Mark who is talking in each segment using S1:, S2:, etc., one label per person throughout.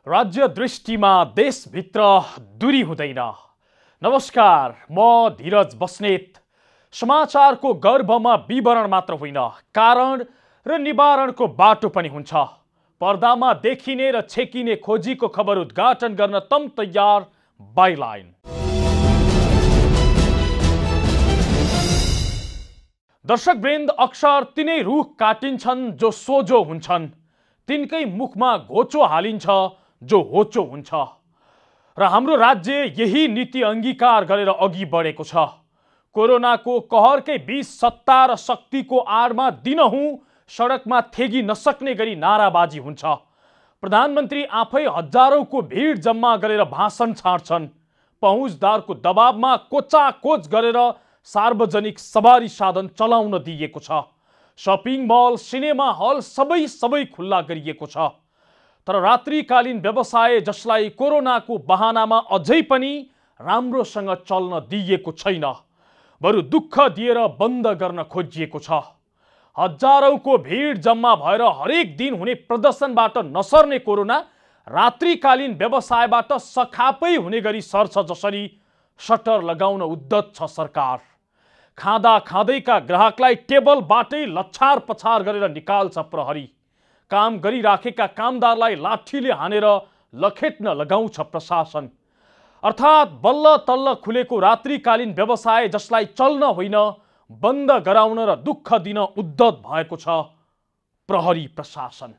S1: राज्य दृष्टिमा देशभित्र दूरी हुँदैन। नमस्कार, म धीरज बस्नेत। समाचारको गर्भमा विवरण मात्र होइन, कारण र निवारणको बाटो पनि हुन्छ। पर्दामा देखिने र छेकिने खोजीको खबर उद्घाटन गर्न तम तयार बाइलाइन। दर्शकवृन्द, अक्सर तिनै रुख काटिन्छन् जो सोझो हुन्छन्, तिनकै मुखमा घोचो हालिन्छ जो होचो हुन्छ। र हाम्रो राज्य यही नीति अंगीकार गरेर अघि बढेको छ। कोरोनाको कहरकै बीच सत्ता र शक्तिको आडमा दिनहुँ सडकमा थेगी नसक्ने गरी नाराबाजी हुन्छ। प्रधानमन्त्री आफै हजारौंको भिड जम्मा गरेर भाषण छाड्छन्। पहुँचदारको दबावमा कोचाकोच गरेर सार्वजनिक सवारी साधन चलाउन दिइएको छ। शपिङ मल, सिनेमा हल सबै खुल्ला गरिएको छ। तर रात्रिकालीन व्यवसाय, जसलाई कोरोनाको बहानामा अझै पनि राम्रोसँग चल्न दिइएको छैन, बरु दुःख दिएर बन्द गर्न खोजिएको छ। हजारौंको भिड जम्मा भएर हरेक दिन हुने प्रदर्शनबाट नसर्ने कोरोना रात्रिकालीन व्यवसायबाट सखापै हुने गरी सर्छ, जसरी शटर लगाउन उद्यत छ सरकार। खाँदा खाँदैका ग्राहकलाई टेबलबाटै लछार पछार गरेर निकाल्छ प्रहरी। काम गरिराखेका कामदारलाई लाठीले हानेर लखेट्न लगाउँछ प्रशासन। अर्थात् बल्ल तल्ल खुलेको रात्रिकालीन व्यवसाय, जसलाई चल्न होइन बन्द गराउन र दुःख दिन उद्यत भएको छ प्रहरी प्रशासन।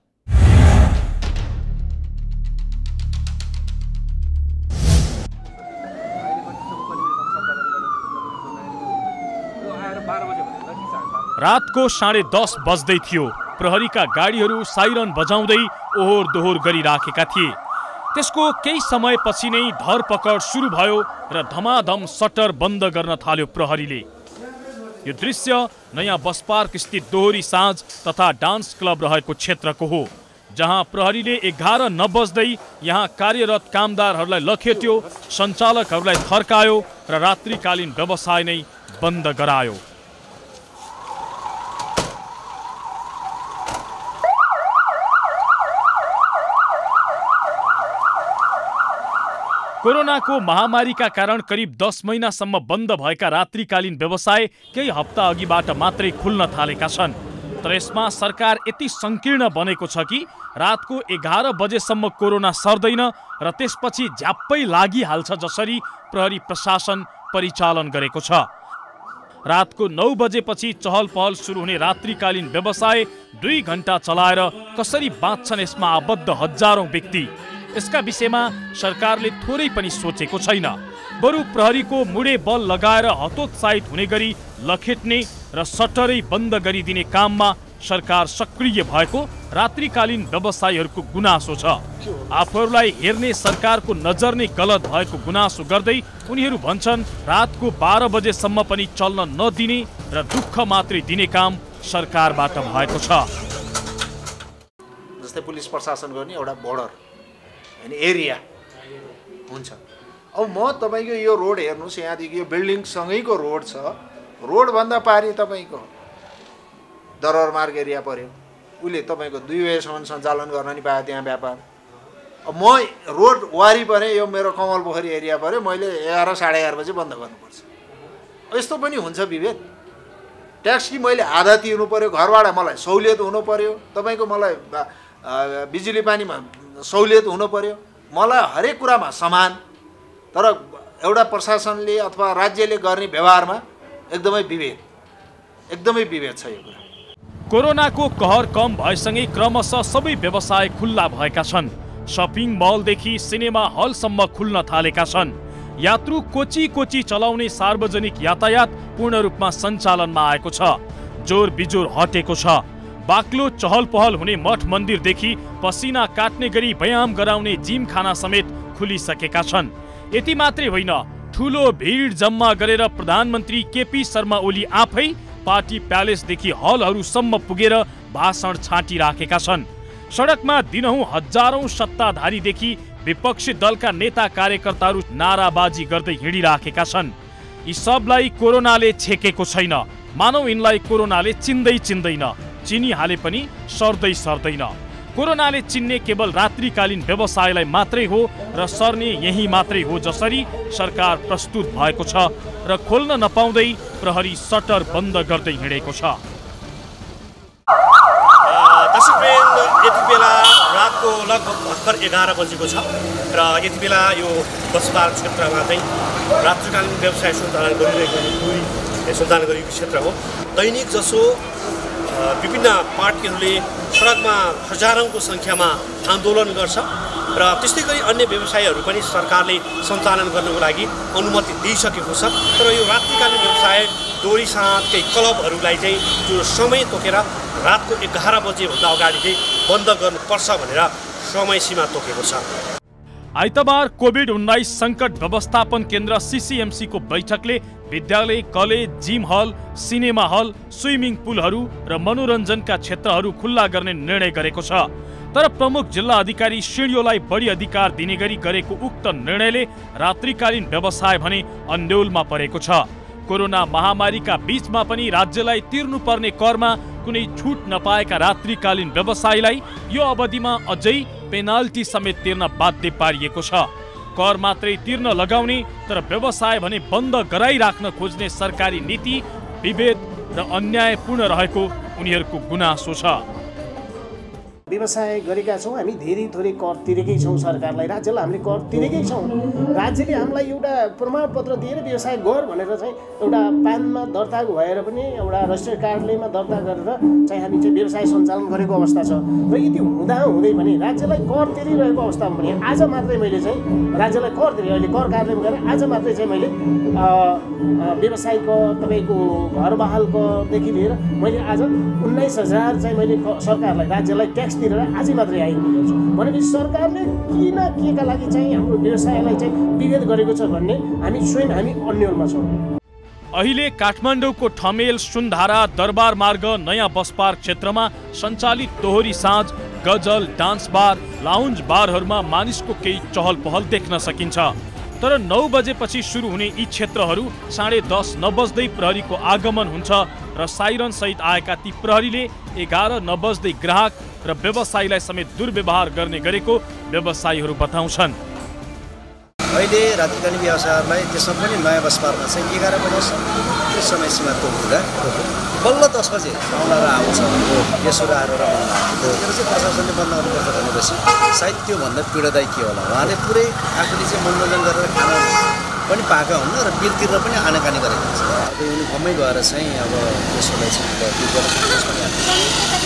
S1: रातको 10:30 बज्दै थियो। प्रहरीका गाडीहरू साइरन बजाउँदै ओहोर दोहोर गरिराखेका थिए। त्यसको केही समयपछि नै धरपकड सुरु भयो र धमाधम सटर बन्द गर्न थाल्यो प्रहरीले। यो दृश्य नयाँ बस पार्क स्थित दोहोरी साँझ तथा डान्स क्लब रहेको क्षेत्रको हो, जहाँ प्रहरीले 11 नबज्दै यहाँ कार्यरत कामदारहरूलाई लखेट्यो, सञ्चालकहरूलाई थर्कायो र रात्रिकालीन व्यवसाय नै बन्द गरायो। कोरोनाको महामारीका कारण करिब 10 महिनासम्म बन्द भएका रात्रिकालीन व्यवसाय केही हप्ता अघिबाट मात्रै खुल्न थालेका छन्। तर यसमा सरकार यति सङ्कीर्ण बनेको छ कि रातको 11 बजेसम्म कोरोना सर्दैन र त्यसपछि झ्याप्पै लागिहाल्छ, जसरी प्रहरी प्रशासन परिचालन गरेको छ। रातको 9 बजेपछि चहल पहल सुरु हुने रात्रिकालीन व्यवसाय 2 घण्टा चलाएर कसरी बाँच्छन् यसमा आबद्ध हजारौं व्यक्ति। यसका विषयमा सरकारले थोरै पनि सोचेको छैन, बरु प्रहरीको मुडे बल लगाएर हतोत्साहित हुने गरी लखेट्ने र सटरै बन्द गरिदिने काममा सरकार सक्रिय भएको रात्रिकालीन व्यवसायीहरूको गुनासो छ। आफूहरूलाई हेर्ने सरकारको नजर नै गलत भएको गुनासो गर्दै उनीहरू भन्छन्, रातको 12 बजेसम्म पनि चल्न नदिने र दुःख मात्रै दिने काम सरकारबाट भएको छ।
S2: जस्तै पुलिस प्रशासन गर्ने एउटा बोर्डर हैन एरिया हुन्छ। अब म तपाईको यो रोड हेर्नुस्, यहाँदेखि यो बिल्डिङ सँगैको रोड छ। रोड भन्दा पारि तपाईको दरबार मार्ग एरिया पर्यो। उले तपाईको 2 बजेसम्म सञ्चालन गर्न नि पाए त्यहाँ व्यापार। अब म रोड वारी परे, यो मेरो कमल पोखरी एरिया पर्यो, मैले 11 साढे 11 बजे बन्द गर्नुपर्छ। यस्तो पनि हुन्छ विभेद। ट्याक्स कि मैले आधा तिर्नु पर्यो, घरबाट मलाई सहुलियत हुनु पर्यो, तपाईको मलाई बिजुली पानीमा सहुलियत हुनु पर्यो, मलाई हरेक कुरामा समान। तर एउटा प्रशासनले अथवा राज्यले गर्ने व्यवहारमा एकदमै विभेद छ यो कुरा।
S1: कोरोनाको कहर कम भएसँगै क्रमशः सबै व्यवसाय खुल्ला भएका छन्। शपिङ मलदेखि सिनेमा हलसम्म खुल्न थालेका छन्। यात्रु कोची चलाउने सार्वजनिक यातायात पूर्ण रूपमा सञ्चालनमा आएको छ। जोर बिजोर हटेको छ। बाक्लो चहल पहल हुने मठ मन्दिरदेखि पसिना काट्ने गरी व्यायाम गराउने जिम खाना समेत खुलिसकेका छन्। यति मात्रै होइन, ठुलो भिड जम्मा गरेर प्रधानमन्त्री केपी शर्मा ओली आफै पार्टी प्यालेसदेखि हलहरूसम्म पुगेर भाषण छाटिराखेका छन्। सडकमा दिनहुँ हजारौं सत्ताधारीदेखि विपक्षी दलका नेता कार्यकर्ताहरू नाराबाजी गर्दै हिँडिराखेका छन्। यी सबलाई कोरोनाले छेकेको छैन। मानौ यिनलाई कोरोनाले चिन्दैन, चिनिहाले पनि सर्दैन। कोरोनाले चिन्ने केवल रात्रिकालीन व्यवसायलाई मात्रै हो र सर्ने यही मात्रै हो जसरी सरकार प्रस्तुत भएको छ र खोल्न नपाउँदै प्रहरी सटर बन्द गर्दै हिँडेको छ।
S3: दर्शकवृन्द, यति बेला रातको लगभग भर्खर 11 बजेको छ र यति बेला यो बसपार क्षेत्रमा चाहिँ रात्रिकालीन व्यवसाय सञ्चालन गरिएको क्षेत्र हो। दैनिक जसो विभिन्न पार्टीहरूले सडकमा हजारौंको सङ्ख्यामा आन्दोलन गर्छ र त्यस्तै गरी अन्य व्यवसायहरू पनि सरकारले सञ्चालन गर्नको लागि अनुमति दिइसकेको छ। तर यो रात्रिकालीन व्यवसाय दोरी साँझकै क्लबहरूलाई चाहिँ जो समय तोकेर रातको 11 बजेभन्दा अगाडि चाहिँ बन्द गर्नुपर्छ भनेर समय सीमा तोकेको छ।
S1: आइतबार कोभिड-19 सङ्कट व्यवस्थापन केन्द्र CCMC को बैठकले विद्यालय, कलेज, जिम हल, सिनेमा हल, स्विमिङ पुलहरू र मनोरञ्जनका क्षेत्रहरू खुल्ला गर्ने निर्णय गरेको छ। तर प्रमुख जिल्ला अधिकारी सिडिओलाई बढी अधिकार दिने गरी गरेको उक्त निर्णयले रात्रिकालीन व्यवसाय भने अन्यलमा परेको छ। कोरोना महामारीका बीचमा पनि राज्यलाई तिर्नुपर्ने करमा कुनै छुट नपाएका रात्रिकालीन व्यवसायीलाई यो अवधिमा अझै पेनाल्टी समेत तिर्न बाध्य पारिएको छ। कर मात्रै तिर्न लगाउने तर व्यवसाय भने बन्द गराइराख्न खोज्ने सरकारी नीति विभेद र अन्यायपूर्ण रहेको उनीहरूको गुनासो छ।
S4: व्यवसाय गरेका छौँ हामी, धेरै थोरै कर तिरेकै छौँ सरकारलाई, राज्यलाई हामीले कर तिरेकै छौँ। राज्यले हामीलाई एउटा प्रमाणपत्र दिएर व्यवसाय गर भनेर चाहिँ एउटा पानमा दर्ता भएर पनि एउटा रजिस्टर्ड कार्यालयमा दर्ता गरेर चाहिँ हामी चाहिँ व्यवसाय सञ्चालन गरेको अवस्था छ। र यति हुँदै पनि राज्यलाई कर तिरिरहेको अवस्थामा पनि आज मात्रै मैले चाहिँ राज्यलाई कर तिरेँ, अहिले कर कार्यालयमा गएर आज मात्रै चाहिँ मैले व्यवसायको तपाईँको घरबहालकोदेखि लिएर मैले आज 19,000 चाहिँ मैले सरकारलाई राज्यलाई ट्याक्स तिरेर आजै मात्रै आइपुगेको छु। भनेपछि सरकारले किन केका लागि चाहिँ हाम्रो व्यवसायलाई चाहिँ विभेद गरेको छ भन्ने स्वयं हामी अन्यलमा छौँ।
S1: अहिले काठमाडौँको ठमेल, सुनधारा, दरबार मार्ग, नयाँ बस पार्क क्षेत्रमा सञ्चालित दोहोरी साँझ, गजल, डान्स बार, लाउन्ज बारहरूमा मानिसको केही चहल पहल देख्न सकिन्छ। तर 9 बजेपछि सुरु हुने यी क्षेत्रहरू 10:30 नबज्दै प्रहरीको आगमन हुन्छ र साइरन सहित आएका ती प्रहरीले 11 नबज्दै ग्राहक र व्यवसायीलाई समेत दुर्व्यवहार गर्ने गरेको व्यवसायीहरू बताउँछन्।
S5: अहिले रात्रिकालीन व्यवसायहरूलाई त्यसमा पनि नयाँ बस पार्कमा चाहिँ 11 बजेसम्म त्यो समय सीमा तोकेर बल्ल 10 बजे आउनर आउँछ यसोरा आएर त्यतिखेर चाहिँ प्रशासनले बन्द गर्नुपर्छ भनेपछि सायद त्योभन्दा पीडादायी के होला, उहाँले पुरै आफूले चाहिँ मनोरञ्जन गरेर खाना पनि पाएका हुन्न र बिल तिर्न पनि आनाकानी गरेको हुन्छ। अब युनिफर्ममै गएर चाहिँ अब यसोलाई चाहिँ त्यो गर्न सक्नुहोस् भने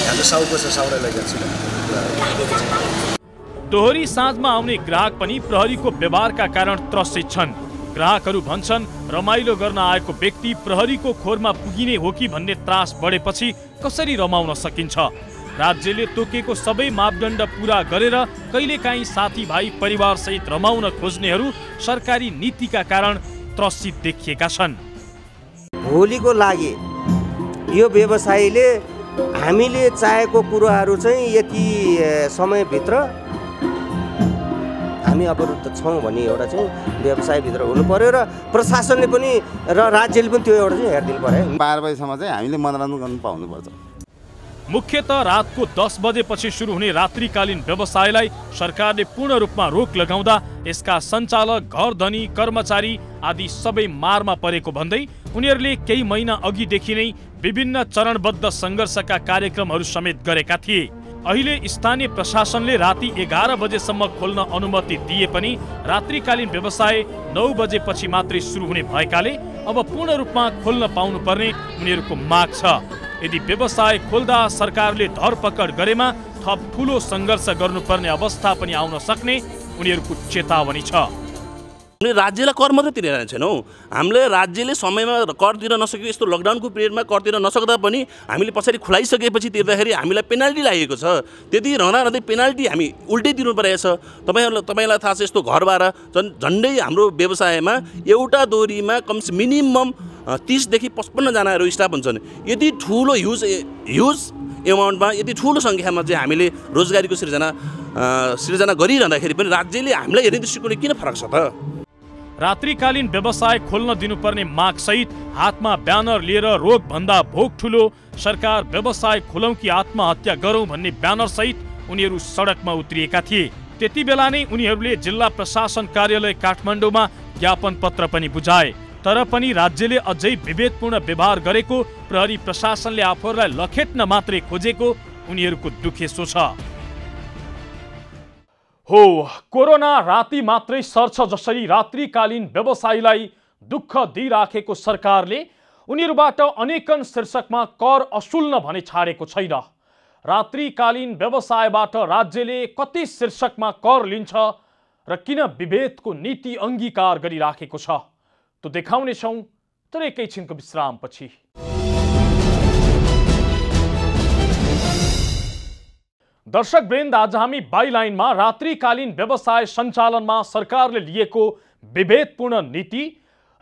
S5: हाम्रो साउको छ, साउलाई लैजान्छु भन्ने।
S1: दोहोरी साँझमा आउने ग्राहक पनि प्रहरीको व्यवहारका कारण त्रसित छन्। ग्राहकहरू भन्छन् रमाइलो गर्न आएको व्यक्ति प्रहरीको खोरमा पुगिने हो कि भन्ने त्रास बढेपछि कसरी रमाउन सकिन्छ। राज्यले तोकेको सबै मापदण्ड पूरा गरेर कहिलेकाहीँ साथीभाइ परिवारसहित रमाउन खोज्नेहरू सरकारी नीतिका कारण त्रसित देखिएका छन्।
S6: भोलिको लागि यो व्यवसायीले हामीले चाहेको कुराहरू चाहिँ यति समयभित्र हामी अवरुद्ध छौँ भन्ने एउटा चाहिँ व्यवसायभित्र हुनु पर्यो र प्रशासनले पनि र राज्यले पनि त्यो एउटा चाहिँ हेरिदिनु पर्यो।
S7: 12 बजेसम्म चाहिँ हामीले मनोरञ्जन गर्न पाउनुपर्छ।
S1: मुख्यतः रातको 10 बजेपछि सुरु हुने रात्रिकालीन व्यवसायलाई सरकारले पूर्ण रूपमा रोक लगाउँदा यसका सञ्चालक, घरधनी, कर्मचारी आदि सबै मारमा परेको भन्दै उनीहरूले केही महिना अघिदेखि नै विभिन्न चरणबद्ध सङ्घर्षका कार्यक्रमहरू समेत गरेका थिए। अहिले स्थानीय प्रशासनले राति 11 बजेसम्म खोल्न अनुमति दिए पनि रात्रिकालीन व्यवसाय 9 बजेपछि मात्रै सुरु हुने भएकाले अब पूर्ण रूपमा खोल्न पाउनुपर्ने उनीहरूको माग छ। यदि व्यवसाय खोल्दा सरकारले धरपकड गरेमा थप ठुलो सङ्घर्ष गर्नुपर्ने अवस्था पनि आउन सक्ने उनीहरूको चेतावनी छ।
S8: हामीले राज्यलाई कर मात्रै तिरेर छैनौँ, हामीले राज्यले समयमा कर तिर्न नसकेको यस्तो लकडाउनको पिरियडमा कर तिर्न नसक्दा पनि हामीले पछाडि खुलाइसकेपछि तिर्दाखेरि हामीलाई पेनाल्टी लागेको छ। त्यति रहँदै पेनाल्टी हामी उल्टै तिर्नु परेको छ। तपाईँलाई थाहा छ यस्तो घरबाट झन्डै हाम्रो व्यवसायमा एउटा दोहोरीमा कमसे मिनिमम 30 देखि 55 जनाहरू स्टाफ हुन्छन्। यति ठुलो ह्युज एमाउन्टमा यति ठुलो सङ्ख्यामा चाहिँ हामीले रोजगारीको सृजना गरिरहँदाखेरि पनि राज्यले हामीलाई हेर्ने दृष्टिकोणले किन फरक छ त?
S1: रात्रिकालीन व्यवसाय खोल्न दिनुपर्ने माग सहित हातमा ब्यानर लिएर रोग भन्दा भोग ठुलो, सरकार व्यवसाय खोलौँ कि आत्महत्या गरौँ भन्ने ब्यानर सहित उनीहरू सडकमा उत्रिएका थिए। त्यति बेला नै उनीहरूले जिल्ला प्रशासन कार्यालय काठमाडौँमा ज्ञापन पत्र पनि बुझाए। तर पनि राज्यले अझै विभेदपूर्ण व्यवहार गरेको, प्रहरी प्रशासनले आफूहरूलाई लखेट्न मात्रै खोजेको उनीहरूको दुखेसो छ। हो, कोरोना राति मात्रै सर्छ जसरी रात्रिकालीन व्यवसायीलाई दुःख दिइराखेको सरकारले उनीहरूबाट अनेकन शीर्षकमा कर असुल्न भने छाडेको छैन। रात्रिकालीन व्यवसायबाट राज्यले कति शीर्षकमा कर लिन्छ र किन विभेदको नीति अङ्गीकार गरिराखेको छ, त्यो देखाउनेछौँ तर एकैछिनको विश्रामपछि। दर्शक वृन्द, आज हामी बाइलाइनमा रात्रिकालीन व्यवसाय सञ्चालनमा सरकारले लिएको विभेदपूर्ण नीति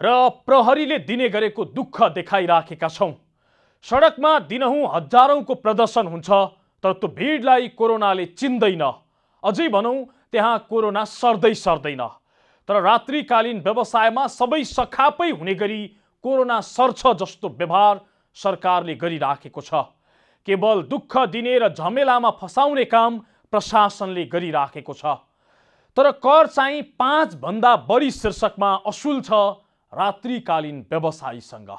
S1: र प्रहरीले दिने गरेको दुःख देखाइराखेका छौँ। सडकमा दिनहुँ हजारौंको प्रदर्शन हुन्छ, तर त्यो भिडलाई कोरोनाले चिन्दैन, अझै भनौँ त्यहाँ कोरोना सर्दैन। तर रात्रिकालीन व्यवसायमा सबै सखापै हुने गरी कोरोना सर्छ जस्तो व्यवहार सरकारले गरिराखेको छ। केवल दुःख दिने र झमेलामा फसाउने काम प्रशासनले गरिराखेको छ। तर कर चाहिँ 5 भन्दा बढी शीर्षकमा असुल छ रात्रिकालीन व्यवसायीसँग।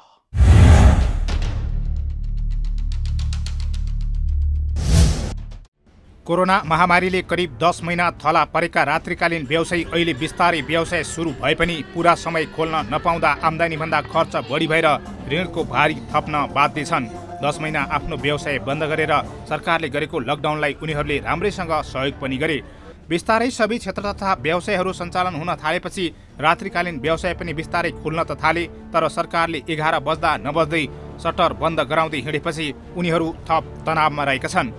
S9: कोरोना महामारीले करिब 10 महिना थला परेका रात्रिकालीन व्यवसायी अहिले बिस्तारै व्यवसाय सुरु भए पनि पूरा समय खोल्न नपाउँदा आम्दानीभन्दा खर्च बढी भएर ऋणको भारी थप्न बाध्य छन्। 10 महिना आफ्नो व्यवसाय बन्द गरेर सरकारले गरेको लकडाउनलाई उनीहरूले राम्रैसँग सहयोग पनि गरे। बिस्तारै सबै क्षेत्र तथा व्यवसायहरू सञ्चालन हुन थालेपछि रात्रिकालीन व्यवसाय पनि बिस्तारै खुल्न त थाले, तर सरकारले 11 बज्दा नबज्दै सटर बन्द गराउँदै हिँडेपछि उनीहरू थप तनावमा रहेका छन्।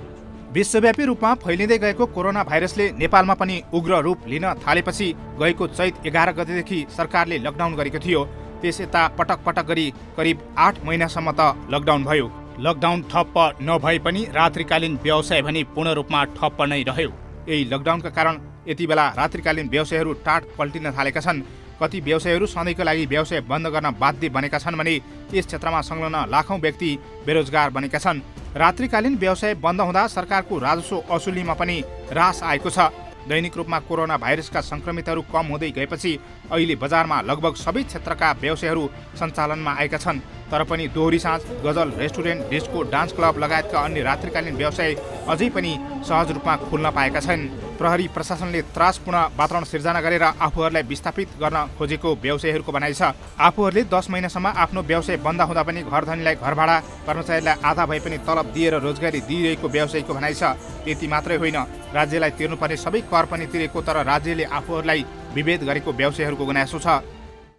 S9: विश्वव्यापी रूपमा फैलिँदै गएको कोरोना भाइरसले नेपालमा पनि उग्र रूप लिन थालेपछि गएको चैत 11 गतेदेखि सरकारले लकडाउन गरेको थियो। त्यस यता पटक पटक गरी करिब 8 महिनासम्म त लकडाउन भयो। लकडाउन ठप्प नभए पनि रात्रिकालीन व्यवसाय भने पूर्ण रूपमा ठप्प नै रह्यो। यही लकडाउनका कारण यति बेला रात्रिकालीन व्यवसायहरू टाट पल्टिन थालेका छन्। कति व्यवसायहरू सधैँको लागि व्यवसाय बन्द गर्न बाध्य बनेका छन् भने यस क्षेत्रमा संलग्न लाखौं व्यक्ति बेरोजगार बनेका छन्। रात्रिकालीन व्यवसाय बन्द हुँदा सरकारको राजस्व असुलीमा पनि ह्रास आएको छ। दैनिक रूपमा कोरोना भाइरसका संक्रमितहरू कम हुँदै गएपछि अहिले बजारमा लगभग सबै क्षेत्रका व्यवसायहरू सञ्चालनमा आएका छन्। तर पनि दोहोरी साँझ, गजल, रेस्टुरेन्ट, डिस्को, डान्स क्लब लगायतका अन्य रात्रिकालीन व्यवसाय अझै पनि सहज रूपमा खुल्न पाएका छन्। प्रहरी प्रशासनले त्रासपूर्ण वातावरण सिर्जना गरेर आफूहरूलाई विस्थापित गर्न खोजेको व्यवसायीहरूको भनाइ छ। आफूहरूले 10 महिनासम्म आफ्नो व्यवसाय बन्द हुँदा पनि घरधनीलाई घर भाडा, कर्मचारीलाई आधा भए पनि तलब दिएर रोजगारी दिइरहेको व्यवसायीको भनाइ छ। त्यति मात्रै होइन, राज्यलाई तिर्नुपर्ने सबै कर पनि तिरेको, तर राज्यले आफूहरूलाई विभेद गरेको व्यवसायीहरूको गुनासो छ।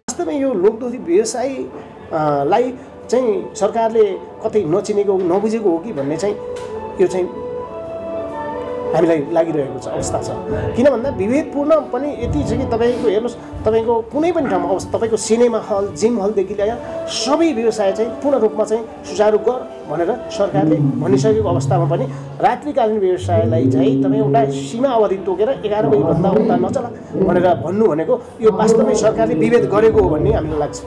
S4: वास्तवमा यो लोकदोषी व्यवसायलाई चाहिँ सरकारले कतै नचिनेको नबुझेको हो कि भन्ने चाहिँ यो चाहिँ हामीलाई लागिरहेको छ अवस्था छ। किन भन्दा विभेदपूर्ण पनि यति छ कि तपाईँको हेर्नुहोस्, तपाईँको कुनै पनि ठाउँमा अवस्था, तपाईँको सिनेमा हल, जिम हलदेखि लिएर सबै व्यवसाय चाहिँ पूर्ण रूपमा चाहिँ सुचारू गर भनेर सरकारले भनिसकेको अवस्थामा पनि रात्रिकालीन व्यवसायलाई चाहिँ तपाईँ एउटा सीमा अवधि तोकेर 11 बजीभन्दा उता नचला भनेर भन्नु भनेको यो वास्तवमै सरकारले विभेद गरेको हो भन्ने हामीलाई लाग्छ।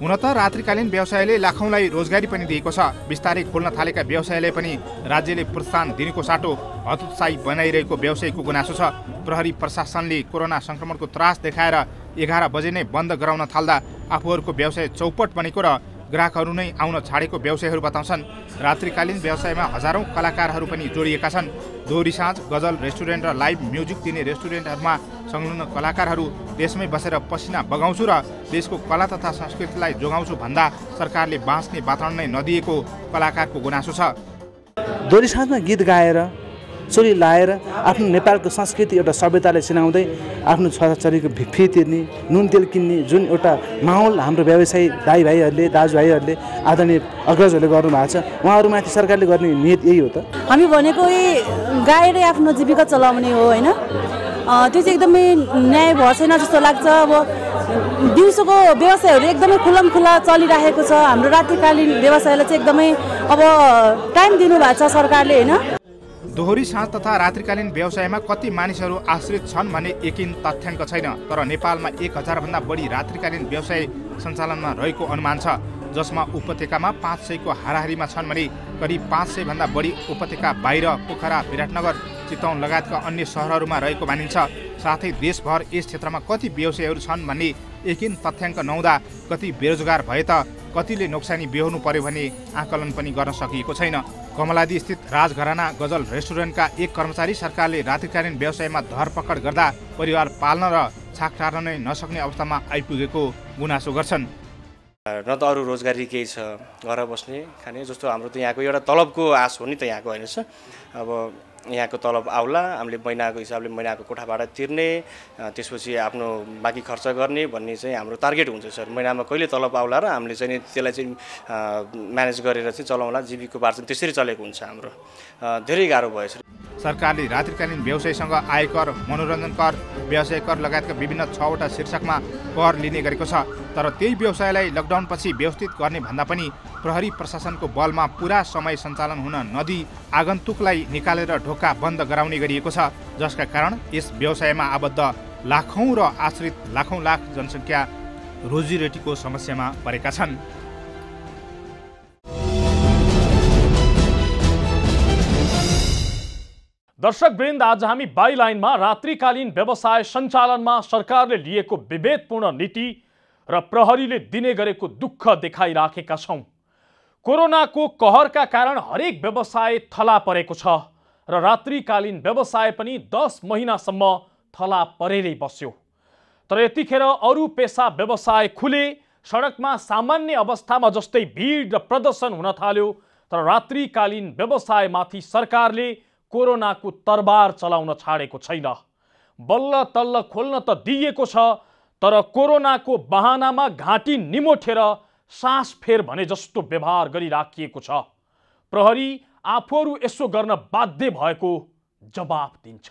S9: हुन त रात्रिकालीन व्यवसायले लाखौंलाई रोजगारी पनि दिएको छ। बिस्तारै खोल्न थालेका व्यवसायलाई पनि राज्यले प्रोत्साहन दिनुको साटो हतोत्साही बनाइरहेको व्यवसायीको गुनासो छ। प्रहरी प्रशासनले कोरोना संक्रमणको त्रास देखाएर 11 बजे नै बन्द गराउन थाल्दा आफूहरूको व्यवसाय चौपट बनेको र ग्राहकहरू नै आउन छाडेको व्यवसायीहरू बताउँछन्। रात्रिकालीन व्यवसायमा हजारौं कलाकारहरू पनि जोडिएका छन्। दोहोरी साँझ, गजल, रेस्टुरेन्ट र लाइभ म्युजिक दिने रेस्टुरेन्टहरूमा संलग्न कलाकारहरू देशमै बसेर पसिना बगाउँछु र देशको कला तथा संस्कृतिलाई जोगाउँछु भन्दा सरकारले बाँच्ने वातावरण नै नदिएको कलाकारको गुनासो छ।
S10: दोहोरी साँझमा गीत गाएर, चोरी लाएर आफ्नो नेपालको संस्कृति एउटा सभ्यतालाई चिनाउँदै आफ्नो छोराछोरीको फी तिर्ने, नुन तेल किन्ने जुन एउटा माहौल हाम्रो व्यवसायी दाइभाइहरूले, दाजुभाइहरूले, आदरणीय अग्रजहरूले गर्नुभएको छ, उहाँहरूमाथि सरकारले गर्ने नियत यही हो त।
S11: हामी भनेको यही गाएरै आफ्नो जीविका चलाउने हो होइन, त्यो चाहिँ एकदमै न्याय भएको छैन जस्तो लाग्छ। अब दिउँसोको व्यवसायहरू एकदमै खुल्लमखुल्ला चलिरहेको छ, हाम्रो रात्रिकालीन व्यवसायलाई चाहिँ एकदमै अब टाइम दिनुभएको छ सरकारले होइन।
S9: दोहोरी साँझ तथा रात्रिकालीन व्यवसायमा कति मानिसहरू आश्रित छन् भन्ने यकिन तथ्याङ्क छैन, तर नेपालमा 1000 भन्दा बढी रात्रिकालीन व्यवसाय सञ्चालनमा रहेको अनुमान छ, जसमा उपत्यकामा 500 को हाराहारीमा छन् भने करिब 500 भन्दा बढी उपत्यका बाहिर पोखरा, विराटनगर, चितवन लगायतका अन्य सहरहरूमा रहेको मानिन्छ। साथै देशभर यस क्षेत्रमा कति व्यवसायीहरू छन् भन्ने एकिन तथ्याङ्क नहुँदा कति बेरोजगार भए त कतिले नोक्सानी बेहोर्नु पर्यो भने आकलन पनि गर्न सकिएको छैन। कमलादी स्थित राजघराना गजल रेस्टुरेन्टका एक कर्मचारी सरकारले रात्रिकालीन व्यवसायमा धरपकड गर्दा परिवार पाल्न र छाक टार्न नै नसक्ने अवस्थामा आइपुगेको गुनासो गर्छन्।
S12: न त अरू रोजगारी केही छ, घर बस्ने खाने जस्तो हाम्रो त यहाँको एउटा तलबको आश हो नि त यहाँको होइन। अब यहाँको तलब आउला, हामीले महिनाको हिसाबले महिनाको कोठा भाडा तिर्ने, त्यसपछि आफ्नो बाँकी खर्च गर्ने भन्ने चाहिँ हाम्रो टार्गेट हुन्छ सर। महिनामा कहिले तलब आउला र हामीले चाहिँ त्यसलाई चाहिँ म्यानेज गरेर चाहिँ चलाउँला, जीविकोपार्जन चाहिँ त्यसरी चलेको हुन्छ हाम्रो। धेरै गाह्रो भयो सर।
S9: सरकारले रात्रिकालीन व्यवसायीसँग आयकर, मनोरञ्जन कर, व्यवसाय कर लगायतका विभिन्न 6वटा शीर्षकमा कर लिने गरेको छ। तर त्यही व्यवसायलाई लकडाउनपछि व्यवस्थित गर्ने भन्दा पनि प्रहरी प्रशासनको बलमा पुरा समय सञ्चालन हुन नदिई आगन्तुकलाई निकालेर ढोका बन्द गराउने गरिएको छ, जसका कारण यस व्यवसायमा आबद्ध लाखौँ र आश्रित लाखौँ लाख जनसङ्ख्या रोजीरोटीको समस्यामा परेका छन्।
S1: दर्शकवृन्द, आज हामी बाइलाइनमा रात्रिकालीन व्यवसाय सञ्चालनमा सरकारले लिएको विभेदपूर्ण नीति र प्रहरीले दिने गरेको दुःख देखाइराखेका छौँ। कोरोनाको कहरका कारण हरेक व्यवसाय थला परेको छ र रात्रिकालीन व्यवसाय पनि 10 महिनासम्म थला परेरै बस्यो। तर यतिखेर अरू पेसा व्यवसाय खुले, सडकमा सामान्य अवस्थामा जस्तै भिड र प्रदर्शन हुन थाल्यो। तर रात्रिकालीन व्यवसायमाथि सरकारले कोरोनाको तरबार चलाउन छाडेको छैन। बल्ल तल्ल खोल्न त दिइएको छ, तर कोरोनाको बहानामा घाँटी निमोठेर सास फेर भने जस्तो व्यवहार गरिराखिएको छ। प्रहरी आफूहरू यसो गर्न बाध्य भएको जवाब दिन्छ।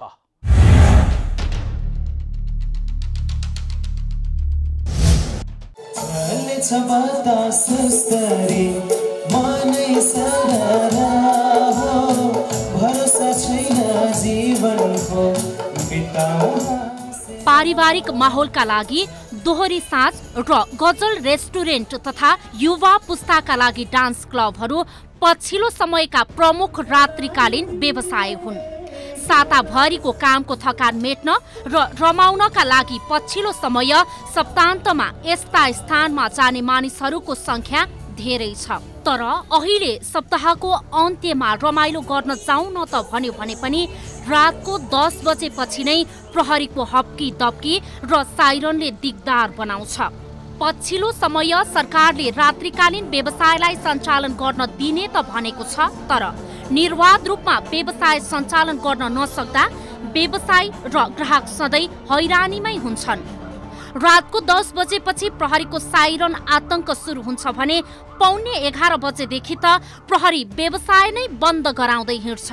S13: पारिवारिक माहौलका लागि दोहोरी साँझ र गजल रेस्टुरेन्ट तथा युवा पुस्ताका लागि डान्स क्लबहरू पछिल्लो समयका प्रमुख रात्रिकालीन व्यवसाय हुन्। साताभरिको कामको थकान मेट्न र रमाउनका लागि पछिल्लो समय सप्तान्तमा यस्ता स्थानमा जाने मानिसहरूको संख्या धेरै छ। तर अहिले सप्ताहको अन्त्यमा रमाइलो गर्न जाउँ न त भन्यो भने पनि रातको 10 बजेपछि नै प्रहरीको हप्की दप्की र साइरनले दिगदार बनाउँछ। पछिल्लो समय सरकारले रात्रिकालीन व्यवसायलाई सञ्चालन गर्न दिने त भनेको छ, तर निर्वाध रूपमा व्यवसाय सञ्चालन गर्न नसक्दा व्यवसायी र ग्राहक सधैँ हैरानीमै हुन्छन्। रातको 10 बजेपछि प्रहरीको साइरन आतंक सुरु हुन्छ भने पौने 11 बजेदेखि त प्रहरी व्यवसाय नै बन्द गराउँदै हिँड्छ।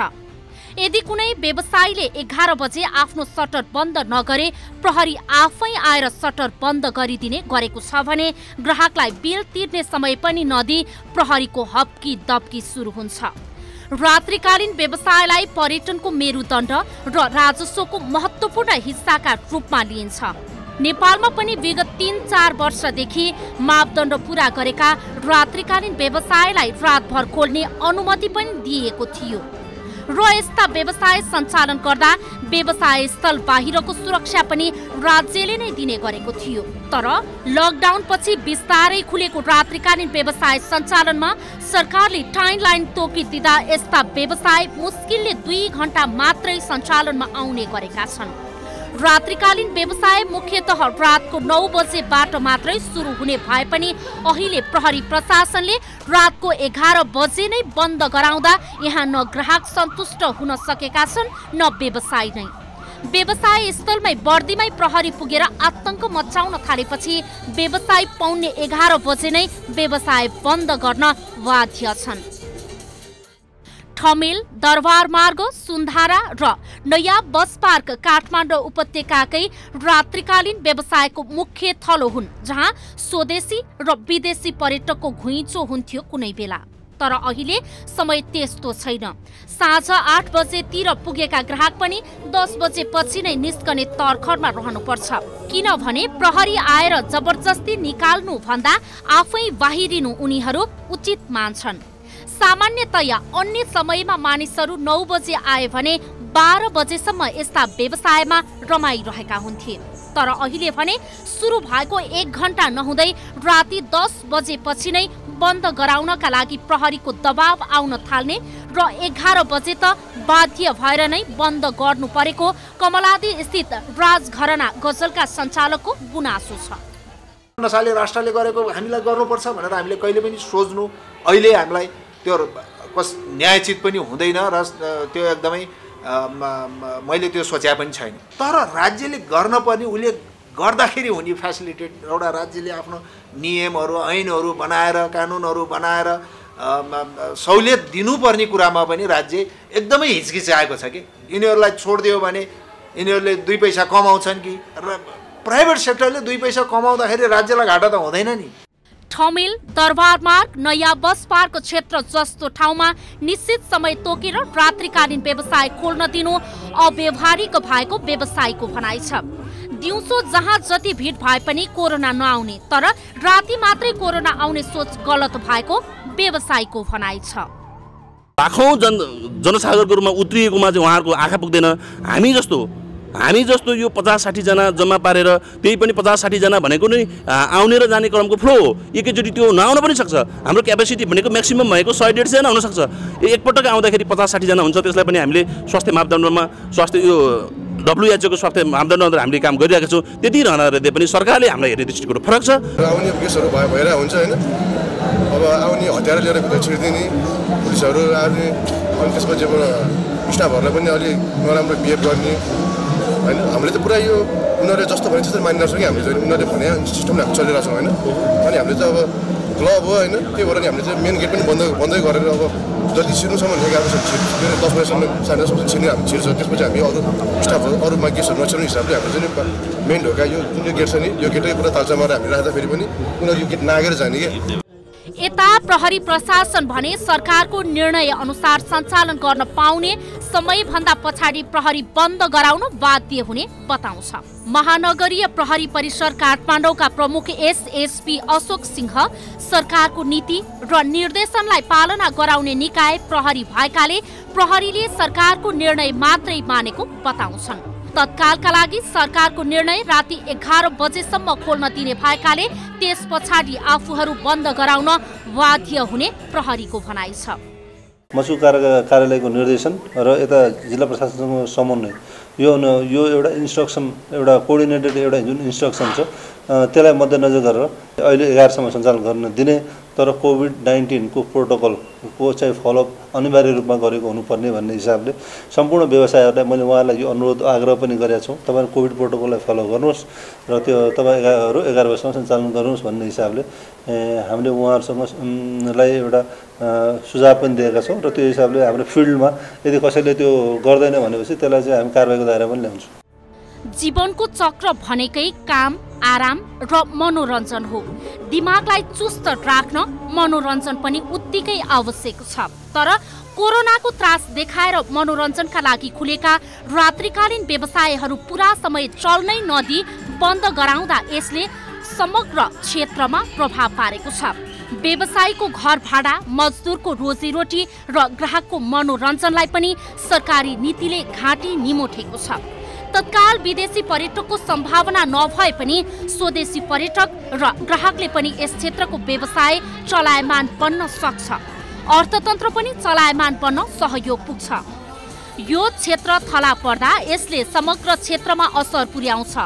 S13: यदि कुनै व्यवसायीले 11 बजे आफ्नो सटर बन्द नगरे प्रहरी आफै आएर सटर बन्द गरिदिने गरेको छ भने ग्राहकलाई बिल तिर्ने समय पनि नदिई प्रहरीको हप्की दप्की सुरु हुन्छ। रात्रिकालीन व्यवसायलाई पर्यटनको मेरुदण्ड र राजस्वको महत्त्वपूर्ण हिस्साका रूपमा लिइन्छ। नेपालमा पनि विगत 3-4 वर्षदेखि मापदण्ड पूरा गरेका रात्रिकालीन व्यवसायलाई रातभर खोल्ने अनुमति पनि दिएको थियो र यस्ता व्यवसाय सञ्चालन गर्दा व्यवसाय स्थल बाहिरको सुरक्षा पनि राज्यले नै दिने गरेको थियो। तर लकडाउन पछि बिस्तारै खुलेको रात्रिकालीन व्यवसाय सञ्चालनमा सरकारले टाइमलाइन तोकिदिँदा यस्ता व्यवसाय मुस्किलले 2 घण्टा मात्रै सञ्चालनमा आउने गरेका छन्। रात्रिकालीन व्यवसाय मुख्यतः रातको 9 बजेबाट मात्रै सुरु हुने भए पनि अहिले प्रहरी प्रशासनले रातको 11 बजे नै बन्द गराउँदा यहाँ न ग्राहक सन्तुष्ट हुन सकेका छन् न व्यवसायी नै। व्यवसाय स्थलमै बर्दीमै प्रहरी पुगेर आतंक मचाउन थालेपछि व्यवसायी पौने 11 बजे नै व्यवसाय बन्द गर्न बाध्य छन्। ठमेल, दरबार मार्ग, सुन्धारा र नयाँ बस पार्क काठमाडौँ उपत्यकाकै रात्रिकालीन व्यवसायको मुख्य थलो हुन्, जहाँ स्वदेशी र विदेशी पर्यटकको घुइँचो हुन्थ्यो कुनै बेला। तर अहिले समय त्यस्तो छैन। साँझ 8 बजेतिर पुगेका ग्राहक पनि 10 बजेपछि नै निस्कने तर्खरमा रहनुपर्छ, किनभने प्रहरी आएर जबरजस्ती निकाल्नु भन्दा आफै बाहिरिनु उनीहरू उचित मान्छन्। सामान्यतया अन्य समयमा मानिसहरू 9 बजे आए भने 12 बजेसम्म यस्ता व्यवसायमा रमाइरहेका हुन्थे। तर अहिले भने सुरु भएको 1 घण्टा नहुँदै राति 10 बजेपछि नै बन्द गराउनका लागि प्रहरीको दबाव आउन थाल्ने र 11 बजे त बाध्य भएर नै बन्द गर्नु परेको कमलादी स्थित राजघराना गजलका सञ्चालकको गुनासो छ।
S2: नसाले राष्ट्रले गरेको हामीलाई गर्नुपर्छ भनेर हामीले कहिले पनि सोच्नु अहिले हामीलाई त्यो न्यायचित पनि हुँदैन र त्यो एकदमै मैले त्यो सोचे पनि छैन। तर राज्यले गर्न पर्ने उसले गर्दाखेरि हुने फेसिलिटेट एउटा राज्यले आफ्नो नियमहरू ऐनहरू बनाएर कानुनहरू बनाएर सहुलियत दिनुपर्ने कुरामा पनि राज्य एकदमै हिचकिचाएको छ कि यिनीहरूलाई छोडिदियो भने यिनीहरूले 2 पैसा कमाउँछन् कि र प्राइभेट सेक्टरले 2 पैसा कमाउँदाखेरि राज्यलाई घाटा त हुँदैन नि।
S13: ठमेल, दरबार मार्ग, नयाँ बस पार्क क्षेत्र जस्तो ठाउँमा निश्चित समय तोकेर रात्रिकालीन व्यवसाय खोल्न दिनु अव्यावहारिक भएको व्यवसायीको भनाइ छ। दिउँसो जहाँ जति भिड भए पनि कोरोना नआउने तर राति मात्रै कोरोना आउने सोच गलत भएको व्यवसायीको भनाइ छ।
S8: लाखौं जनसागरको रूपमा उत्रिएकोमा चाहिँ उहाँहरूको आँखा पुग्दैन। हामी जस्तो यो 50-60 जना जम्मा पारेर त्यही पनि 50-60 जना भनेको नै आउने र जाने क्रमको फ्लो हो। एकैचोटि त्यो नआउन पनि सक्छ। हाम्रो क्यापेसिटी भनेको म्याक्सिमम भएको 100-150 जना हुन सक्छ। एकपटक आउँदाखेरि 50-60 जना हुन्छ। त्यसलाई पनि हामीले स्वास्थ्य मापदण्डमा यो WHO को स्वास्थ्य मापदण्ड अनुसार हामीले काम गरिरहेका छौँ। त्यति रहँदा पनि सरकारले हामीलाई हेर्ने दृष्टिकोण फरक छ।
S14: आउने केसहरू भइरहेको हुन्छ हैन। अब आउने हतियार लिएर भित्र छिर्दिने पुलिसहरू आउने अनि त्यसपछि स्टाफहरूलाई पनि अलि नराम्रो बिहेभ गर्ने हैन। हामीले त पुरा यो उनीहरूले जस्तो भने त्यस्तै मानिरहेको छौँ कि हामीले चाहिँ उनीहरूले भने सिस्टमले हामी चलिरहेको छौँ हैन। अनि हामीले त अब क्लब हो हैन। त्यही भएर नि हामीले चाहिँ मेन गेट पनि बन्दै गरेर अब जति छिर्नुसम्म 10 बजेसम्म 10:30 बजी छिर्ने हामी छिर्छौँ। त्यसपछि हामी अरू स्टाफहरू अरूमा गेस्टहरू नछिर्ने हिसाबले हामीले चाहिँ मेन ढोका यो जुन चाहिँ गेट छ नि यो गेटै पुरा तालचा मारेर हामी राख्दाखेरि पनि उनीहरू यो गेट नागेर जाने कि।
S13: यता प्रहरी प्रशासन भने सरकारको निर्णय अनुसार सञ्चालन गर्न पाउने समयभन्दा पछाडि प्रहरी बन्द गराउन बाध्य हुने बताउँछ। महानगरीय प्रहरी परिसर काठमाडौँका प्रमुख एसएसपी अशोक सिंह सरकारको नीति र निर्देशनलाई पालना गराउने निकाय प्रहरी भएकाले प्रहरीले सरकारको निर्णय मात्रै मानेको बताउँछन्। तत्कालका लागि सरकारको निर्णय राति 11 बजेसम्म खोल्न दिने भएकाले त्यस पछाडि आफूहरू बन्द गराउन बाध्य हुने प्रहरीको भनाइ छ।
S15: मसु कार्यालयको निर्देशन र यता जिल्ला प्रशासनसँग समन्वय यो एउटा इन्स्ट्रक्सन एउटा कोअर्डिनेटेड एउटा जुन इन्स्ट्रक्सन छ त्यसलाई मध्यनजर गरेर अहिले 11 सम्म सञ्चालन गर्न दिने तर कोभिड-19 को प्रोटोकलको चाहिँ फलोअप अनिवार्य रूपमा गरेको हुनुपर्ने भन्ने हिसाबले सम्पूर्ण व्यवसायहरूलाई मैले उहाँलाई यो अनुरोध आग्रह पनि गरेका छौँ। तपाईहरु कोभिड प्रोटोकललाई फलो गर्नुहोस् र त्यो तपाईहरु 11 बजेसम्म सञ्चालन गर्नुहोस् भन्ने हिसाबले हामीले उहाँहरुसँग लाई एउटा सुझाव पनि दिएका छौँ र त्यो हिसाबले हाम्रो फिल्डमा यदि कसैले त्यो गर्दैन भनेपछि त्यसलाई चाहिँ हामी कारबाहीको दायरामा पनि ल्याउँछौँ।
S13: जीवनको चक्र भनेकै काम, आराम र मनोरञ्जन हो। दिमागलाई चुस्त राख्न मनोरञ्जन पनि उत्तिकै आवश्यक छ। तर कोरोनाको त्रास देखाएर मनोरञ्जनका लागि खुलेका रात्रिकालीन व्यवसायहरू पूरा समय चल्नै नदिई बन्द गराउँदा यसले समग्र क्षेत्रमा प्रभाव पारेको छ। व्यवसायीको घर भाडा, मजदुरको रोजीरोटी र ग्राहकको मनोरञ्जनलाई पनि सरकारी नीतिले घाँटी निमोठेको छ। तत्काल विदेशी पर्यटकको सम्भावना नभए पनि स्वदेशी पर्यटक र ग्राहकले पनि यस क्षेत्रको व्यवसाय चलायमान बन्न सक्छ। अर्थतन्त्र पनि चलायमान बन्न सहयोग पुग्छ। यो क्षेत्र थला पर्दा यसले समग्र क्षेत्रमा असर पुर्याउँछ।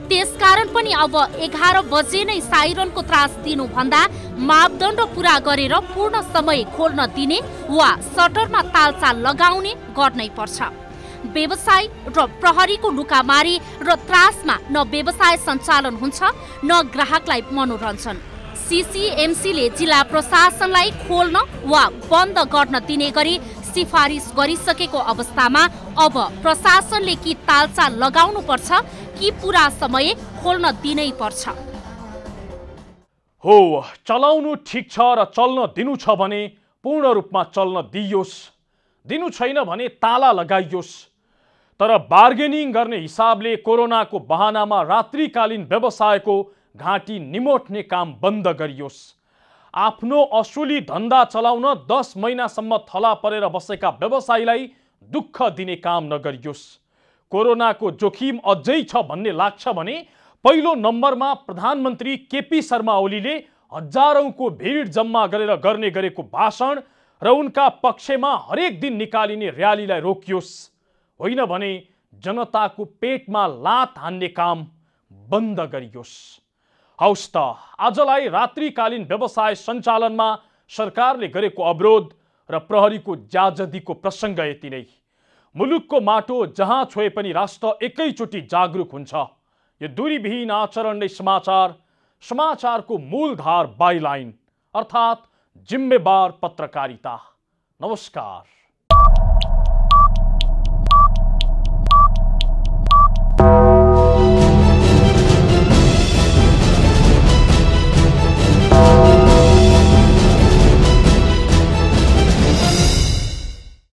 S13: त्यसकारण पनि अब 11 बजे नै साइरनको त्रास दिनुभन्दा मापदण्ड पूरा गरेर पूर्ण समय खोल्न दिने वा सटरमा तालचाल लगाउने गर्नै पर्छ। व्यवसाय र प्रहरीको लुकामारी र त्रासमा न व्यवसाय सञ्चालन हुन्छ न ग्राहकलाई मनोरञ्जन। सीसीएमसीले जिल्ला प्रशासनलाई खोल्न वा बन्द गर्न दिने गरी सिफारिस गरिसकेको अवस्थामा अब प्रशासनले कि तालचाल लगाउनु पर्छ कि पूरा समय खोल्न दिनै पर्छ।
S1: हो, चलाउनु ठिक छ र चल्न दिनु छ भने पूर्ण रूपमा चल्न दिइयोस्, दिनु छैन भने ताला लगाइयोस्। तर बार्गेनिङ गर्ने हिसाबले कोरोनाको बहानामा रात्रिकालीन व्यवसायको घाँटी निमोट्ने काम बन्द गरियोस्। आफ्नो असुली धन्दा चलाउन 10 महिनासम्म थला परेर बसेका व्यवसायीलाई दुःख दिने काम नगरियोस्। कोरोनाको जोखिम अझै छ भन्ने लाग्छ भने पहिलो नम्बरमा प्रधानमन्त्री केपी शर्मा ओलीले हजारौंको भिड जम्मा गरेर गरेको भाषण र उनका पक्षमा हरेक दिन निकालिने र्यालीलाई रोकियोस्, होइन भने जनताको पेटमा लात हान्ने काम बन्द गरियोस्। हौस् त आजलाई रात्रिकालीन व्यवसाय सञ्चालनमा सरकारले गरेको अवरोध र प्रहरीको ज्याजदीको प्रसङ्ग यति नै। मुलुकको माटो जहाँ छोए पनि राष्ट्र एकैचोटि जागरुक हुन्छ। यो दूरीविहीन आचरण नै समाचारको मूलधार बाइलाइन अर्थात् जिम्मेवार पत्रकारिता। नमस्कार।